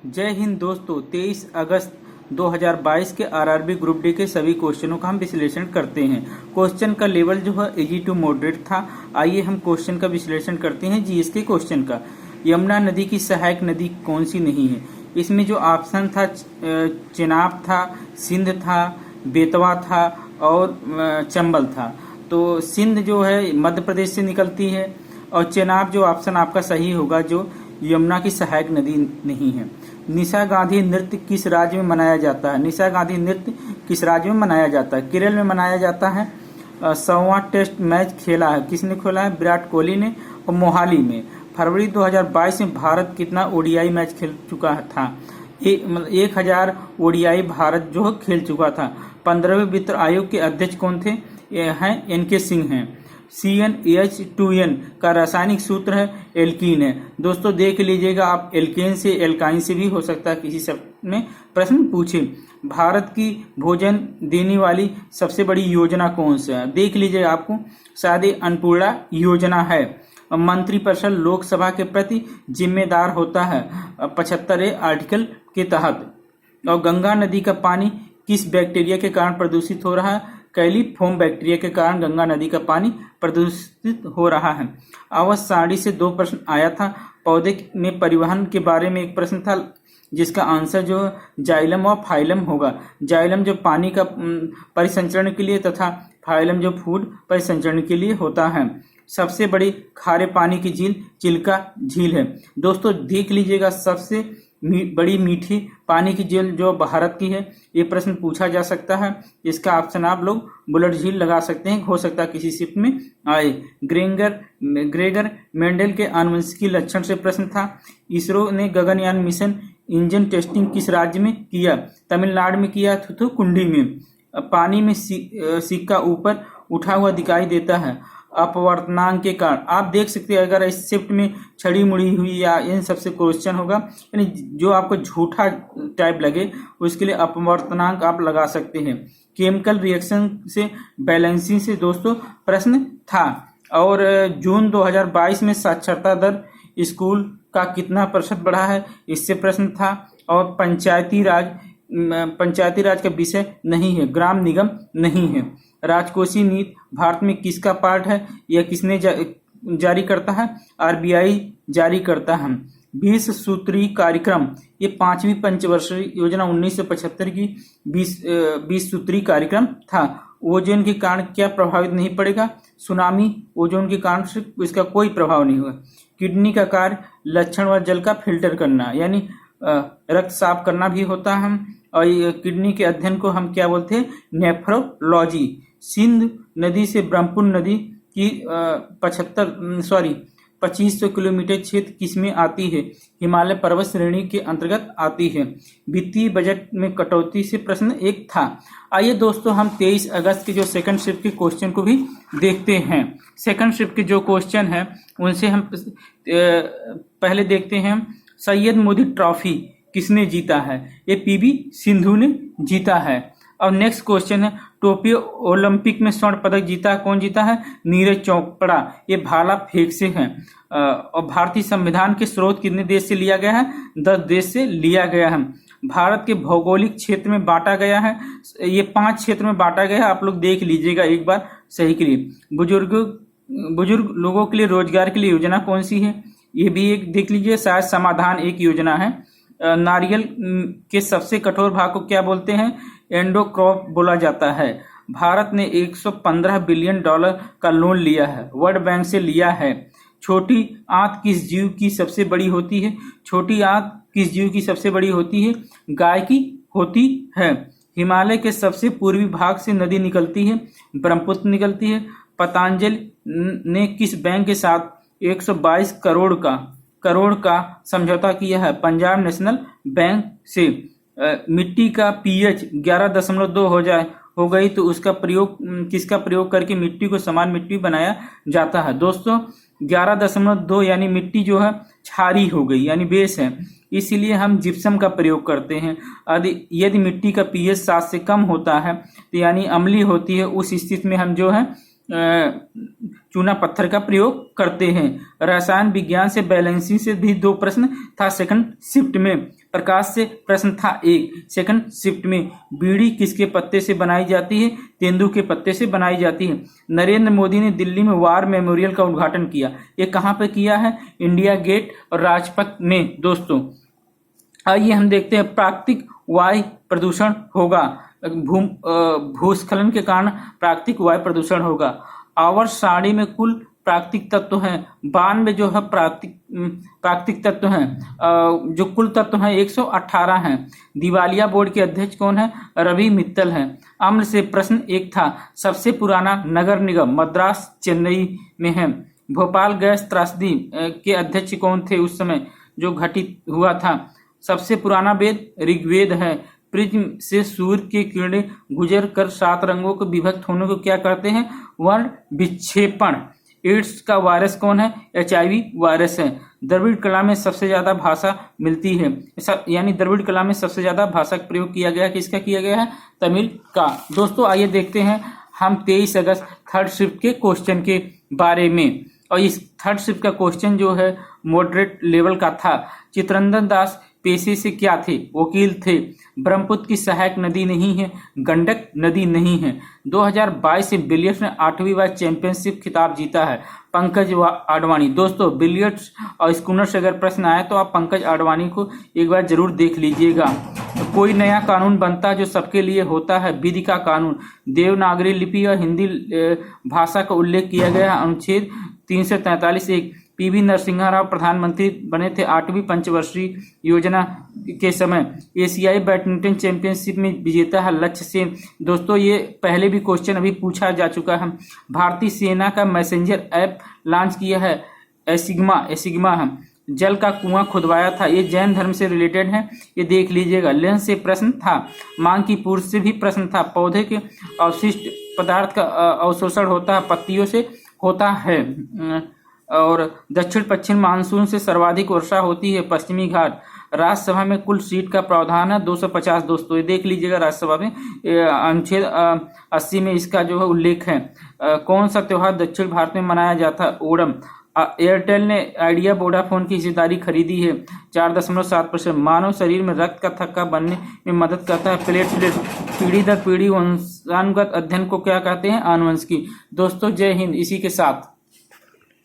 जय हिंद दोस्तों। 23 अगस्त 2022 के आरआरबी ग्रुप डी के सभी क्वेश्चनों का हम विश्लेषण करते हैं। क्वेश्चन का लेवल जो है इजी टू मॉडरेट था। आइए हम क्वेश्चन का विश्लेषण करते हैं जीएस के क्वेश्चन का। यमुना नदी की सहायक नदी कौन सी नहीं है? इसमें जो ऑप्शन था चेनाब था, सिंध था, बेतवा था और चंबल था। तो सिंध जो है मध्य प्रदेश से निकलती है और चेनाब जो ऑप्शन आपका सही होगा, जो यमुना की सहायक नदी नहीं है। निशा गांधी नृत्य किस राज्य में मनाया जाता है? निशा गांधी नृत्य किस राज्य में मनाया जाता है? केरल में मनाया जाता है। 100वां टेस्ट मैच खेला है, किसने खेला है? विराट कोहली ने, और मोहाली में। फरवरी 2022 में भारत कितना ओडीआई मैच खेल चुका था? 1000 ओडीआई भारत जो खेल चुका था। 15वें वित्त आयोग के अध्यक्ष कौन थे? हैं एनके सिंह हैं। CnH2n का रासायनिक सूत्र है एल्कीन है। दोस्तों देख लीजिएगा, आप एल्केन से एल्काइन से भी हो सकता है किसी शब्द में प्रश्न पूछे। भारत की भोजन देने वाली सबसे बड़ी योजना कौन सी है? देख लीजिएगा, आपको शायद अन्नपूर्णा योजना है। मंत्रिपरिषद लोकसभा के प्रति जिम्मेदार होता है 75 आर्टिकल के तहत। और गंगा नदी का पानी किस बैक्टीरिया के कारण प्रदूषित हो रहा है? कैलिफोम बैक्टीरिया के कारण गंगा नदी का पानी प्रदूषित हो रहा है। आवास सारणी से 2 प्रश्न आया था। पौधे में परिवहन के बारे में एक प्रश्न था, जिसका आंसर जो जाइलम और फाइलम होगा। जाइलम जो पानी का परिसंचरण के लिए तथा फाइलम जो फूड परिसंचरण के लिए होता है। सबसे बड़ी खारे पानी की झील चिल्का झील है। दोस्तों देख लीजिएगा, सबसे बड़ी मीठी पानी की झील जो भारत की है, ये प्रश्न पूछा जा सकता है। इसका ऑप्शन आप लोग बुलेट झील लगा सकते हैं, हो सकता है किसी शिफ्ट में आए। ग्रेगर मेंडल के आनुवंशिकी लक्षण से प्रश्न था। इसरो ने गगनयान मिशन इंजन टेस्टिंग किस राज्य में किया? तमिलनाडु में किया, थुथुकुंडी में। पानी में सिक्का ऊपर उठा हुआ दिखाई देता है अपवर्तनांक के कारण। आप देख सकते हैं, अगर इस शिफ्ट में छड़ी मुड़ी हुई या इन सबसे क्वेश्चन होगा, यानी जो आपको झूठा टाइप लगे उसके लिए अपवर्तनांक आप लगा सकते हैं। केमिकल रिएक्शन से बैलेंसिंग से दोस्तों प्रश्न था। और जून 2022 में साक्षरता दर स्कूल का कितना प्रतिशत बढ़ा है, इससे प्रश्न था। और पंचायती राज का विषय नहीं है, ग्राम निगम नहीं है। राजकोषीय नीति भारत में किसका पार्ट है? यह किसने जारी करता है? आरबीआई जारी करता है। 20 सूत्री कार्यक्रम, ये 5वीं पंचवर्षीय योजना 1975 की 20 सूत्री कार्यक्रम था। ओजोन के कारण क्या प्रभावित नहीं पड़ेगा? सुनामी ओजोन के कारण से इसका कोई प्रभाव नहीं होगा। किडनी का कार्य लक्षण व जल का फिल्टर करना, यानी रक्त साफ करना भी होता है। और किडनी के अध्ययन को हम क्या बोलते हैं? नेफ्रोलॉजी। सिंध नदी से ब्रह्मपुत्र नदी की 2500 किलोमीटर क्षेत्र किसमें आती है? हिमालय पर्वत श्रेणी के अंतर्गत आती है। वित्तीय बजट में कटौती से प्रश्न एक था। आइए दोस्तों, हम 23 अगस्त के जो सेकंड शिफ्ट के क्वेश्चन को भी देखते हैं। सेकंड शिफ्ट के जो क्वेश्चन है उनसे हम पहले देखते हैं। सैयद मोदी ट्रॉफी किसने जीता है? ये पीवी सिंधु ने जीता है। और नेक्स्ट क्वेश्चन है, टोक्यो ओलंपिक में स्वर्ण पदक जीता कौन जीता है? नीरज चोपड़ा। ये भाला फेंक से है। और भारतीय संविधान के स्रोत कितने देश से लिया गया है? 10 देश से लिया गया है। भारत के भौगोलिक क्षेत्र में बांटा गया है, ये 5 क्षेत्र में बांटा गया है। आप लोग देख लीजिएगा एक बार सही के लिए। बुजुर्ग लोगों के लिए रोजगार के लिए योजना कौन सी है? ये भी एक देख लीजिए, शायद समाधान एक योजना है। नारियल के सबसे कठोर भाग को क्या बोलते हैं? एंडोक्रॉप बोला जाता है। भारत ने 115 बिलियन डॉलर का लोन लिया है, वर्ल्ड बैंक से लिया है। छोटी आंत किस जीव की सबसे बड़ी होती है? छोटी आंत किस जीव की सबसे बड़ी होती है? गाय की होती है। हिमालय के सबसे पूर्वी भाग से नदी निकलती है, ब्रह्मपुत्र निकलती है। पतंजलि ने किस बैंक के साथ 122 करोड़ का समझौता किया है? पंजाब नेशनल बैंक से। मिट्टी का पीएच 11.2 हो गई तो उसका प्रयोग किसका प्रयोग करके मिट्टी को समान मिट्टी बनाया जाता है? दोस्तों 11.2 यानी मिट्टी जो है क्षारीय हो गई, यानी बेस है, इसीलिए हम जिप्सम का प्रयोग करते हैं। यदि मिट्टी का पीएच 7 से कम होता है तो यानी अम्लीय होती है, उस स्थिति में हम जो है चूना पत्थर का प्रयोग करते हैं। रसायन विज्ञान से बैलेंसिंग से भी 2 प्रश्न था सेकंड शिफ्ट में। प्रकाश से प्रश्न था एक। सेकंड शिफ्ट में बीड़ी किसके पत्ते से बनाई जाती है? तेंदू के पत्ते से बनाई जाती है। नरेंद्र मोदी ने दिल्ली में वार मेमोरियल का उद्घाटन किया। ये कहाँ पे किया है? इंडिया गेट और राजपथ में। दोस्तों आइए हम देखते हैं प्राकृतिक वायु प्रदूषण होगा, भूस्खलन के कारण प्राकृतिक वायु प्रदूषण होगा। आवर्त सारणी में कुल प्राकृतिक तत्व हैं 92 जो है प्राकृतिक तत्व हैं, जो कुल तत्व हैं 118 हैं। दिवालिया बोर्ड के अध्यक्ष कौन है? रवि मित्तल हैं। अम्ल से प्रश्न एक था। सबसे पुराना नगर निगम मद्रास चेन्नई में है। भोपाल गैस त्रासदी के अध्यक्ष कौन थे उस समय जो घटित हुआ था? सबसे पुराना वेद ऋग्वेद है। प्रिज्म से सूर्य की किरणें गुजर कर 7 रंगों को विभक्त होने को क्या करते हैं? वर्ण विक्षेपण। एड्स का वायरस कौन है? HIV वायरस है। द्रविड़ कला में सबसे ज्यादा भाषा मिलती है, यानी द्रविड़ कला में सबसे ज्यादा भाषा का प्रयोग किया गया, किसका किया गया है? तमिल का। दोस्तों आइए देखते हैं हम 23 अगस्त थर्ड शिफ्ट के क्वेश्चन के बारे में। और इस थर्ड शिफ्ट का क्वेश्चन जो है मॉडरेट लेवल का था। चित्ररंजन दास पेशे से क्या थे? वकील थे। ब्रह्मपुत्र की सहायक नदी नहीं है, गंडक नदी नहीं है। 2022 से बिलियर्ड्स ने 8वीं बार चैंपियनशिप खिताब जीता है। पंकज आडवाणी। दोस्तों बिलियर्ड्स और स्कूनर से अगर प्रश्न आए तो आप पंकज आडवाणी को एक बार जरूर देख लीजिएगा। कोई नया कानून बनता जो सबके लिए होता है, विधि का कानून। देवनागरी लिपि और हिंदी भाषा का उल्लेख किया गया है अनुच्छेद 343(1). PV नरसिम्हा राव प्रधानमंत्री बने थे 8वीं पंचवर्षीय योजना के समय। एशियाई बैडमिंटन चैंपियनशिप में विजेता है लक्ष्य सेन। दोस्तों ये पहले भी क्वेश्चन अभी पूछा जा चुका है। भारतीय सेना का मैसेंजर ऐप लॉन्च किया है एसिग्मा है। जल का कुआं खुदवाया था, ये जैन धर्म से रिलेटेड है, ये देख लीजिएगा। लेंस से प्रश्न था। मांग की पूर्ति से भी प्रश्न था। पौधे के अवशिष्ट पदार्थ का अवशोषण होता है, पत्तियों से होता है। और दक्षिण पश्चिम मानसून से सर्वाधिक वर्षा होती है पश्चिमी घाट। राज्यसभा में कुल सीट का प्रावधान है 250। दोस्तों ये देख लीजिएगा राज्यसभा में अनुच्छेद 80 में इसका जो है उल्लेख है। कौन सा त्योहार दक्षिण भारत में मनाया जाता है? ओणम। एयरटेल ने आइडिया वोडाफोन की हिस्सेदारी खरीदी है 4.7%। मानव शरीर में रक्त का थक्का बनने में मदद करता है प्लेटलेट। पीढ़ी दर पीढ़ी वंशानुगत अध्ययन को क्या कहते हैं? आनुवंशिकी। दोस्तों जय हिंद। इसी के साथ